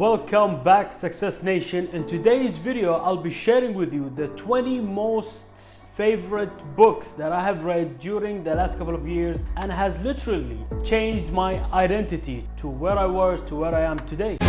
Welcome back, Success Nation. In today's video, I'll be sharing with you the 20 most favorite books that I have read during the last couple of years and has literally changed my identity to where I was to where I am today.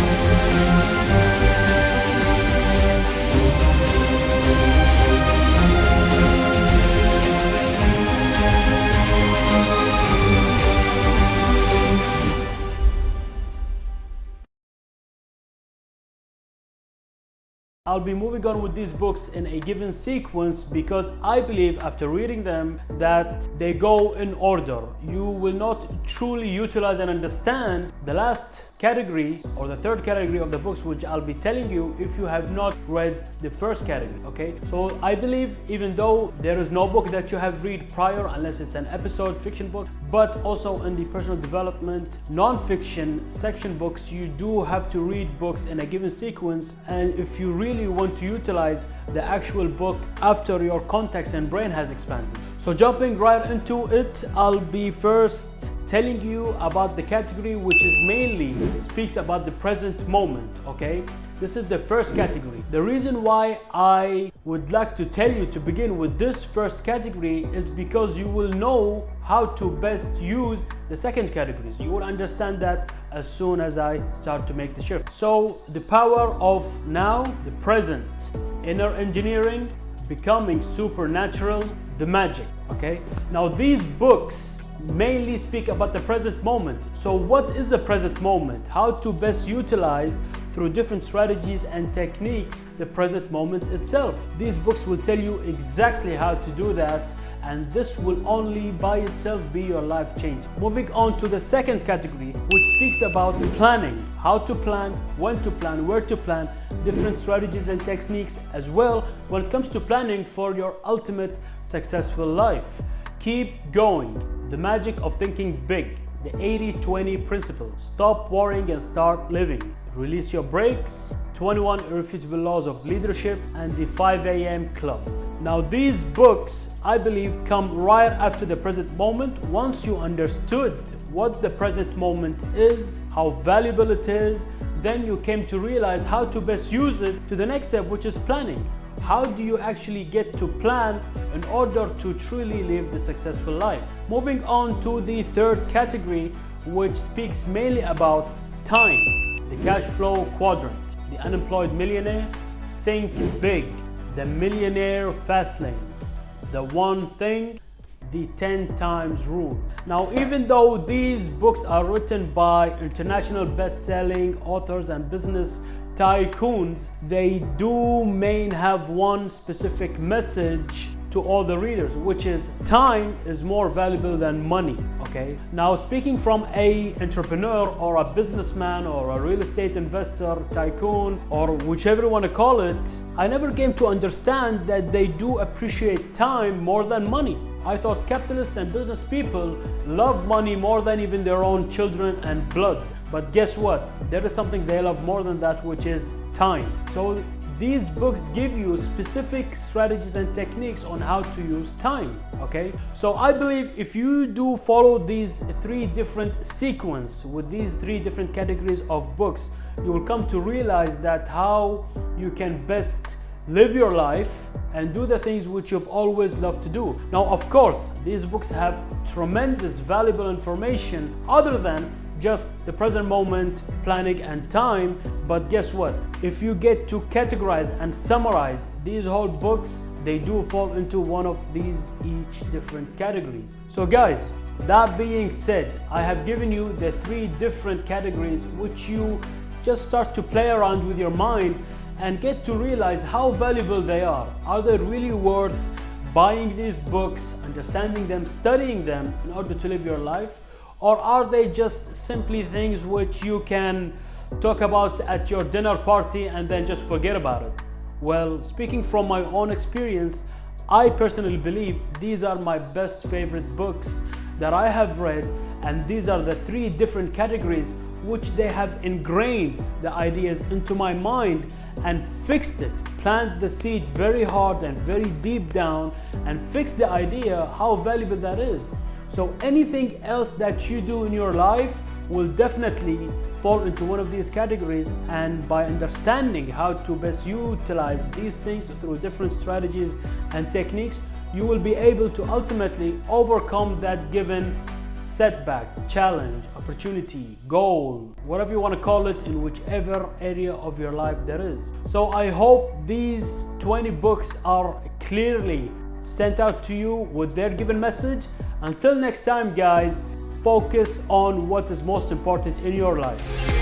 I'll be moving on with these books in a given sequence because I believe after reading them that they go in order. You will not truly utilize and understand the last category or the third category of the books, which I'll be telling you if you have not read the first category. Okay, so I believe even though there is no book that you have read prior unless it's an episode fiction book, but also in the personal development non-fiction section books, you do have to read books in a given sequence. And if you really want to utilize the actual book after your context and brain has expanded. So jumping right into it, I'll be first telling you about the category which is mainly speaks about the present moment. Okay, this is the first category. The reason why I would like to tell you to begin with this first category is because you will know how to best use the second categories. You will understand that as soon as I start to make the shift. So the power of now, the present, inner engineering, becoming supernatural, the magic. Okay, now these books mainly speak about the present moment. So what is the present moment? How to best utilize through different strategies and techniques the present moment itself. These books will tell you exactly how to do that, and this will only by itself be your life change. Moving on to the second category, which speaks about planning. How to plan, when to plan, where to plan, different strategies and techniques as well when it comes to planning for your ultimate successful life. Keep going. The magic of thinking big. The 80-20 principle. Stop worrying and start living. Release your brakes. 21 irrefutable laws of leadership, and the 5 a.m. club. Now these books, I believe, come right after the present moment. Once you understood what the present moment is, how valuable it is, then you came to realize how to best use it to the next step, which is planning. How do you actually get to plan in order to truly live the successful life? Moving on to the third category, which speaks mainly about time. The cash flow quadrant. The unemployed millionaire. Think big. The millionaire fast lane. The one thing. The 10 times rule. Now, even though these books are written by international best-selling authors and business tycoons, they do have one specific message to all the readers, which is time is more valuable than money. Okay, now speaking from a entrepreneur or a businessman or a real estate investor, tycoon, or whichever you want to call it, I never came to understand that they do appreciate time more than money. I thought capitalists and business people love money more than even their own children and blood. But guess what? There is something they love more than that, which is time. So these books give you specific strategies and techniques on how to use time. Okay, so I believe if you do follow these three different sequence with these three different categories of books, you will come to realize that how you can best live your life and do the things which you've always loved to do. Now, of course, these books have tremendous valuable information other than just the present moment, planning and time. But guess what? If you get to categorize and summarize these whole books, they do fall into one of these each different categories. So guys, that being said, I have given you the three different categories which you just start to play around with your mind and get to realize how valuable they are. Are they really worth buying these books, understanding them, studying them in order to live your life? Or are they just simply things which you can talk about at your dinner party and then just forget about it? Well, speaking from my own experience, I personally believe these are my best favorite books that I have read, and these are the three different categories which they have ingrained the ideas into my mind and fixed it, planted the seed very hard and very deep down and fixed the idea how valuable that is. So anything else that you do in your life will definitely fall into one of these categories, and by understanding how to best utilize these things through different strategies and techniques, you will be able to ultimately overcome that given setback, challenge, opportunity, goal, whatever you want to call it, in whichever area of your life there is. So I hope these 20 books are clearly sent out to you with their given message. Until next time, guys, focus on what is most important in your life.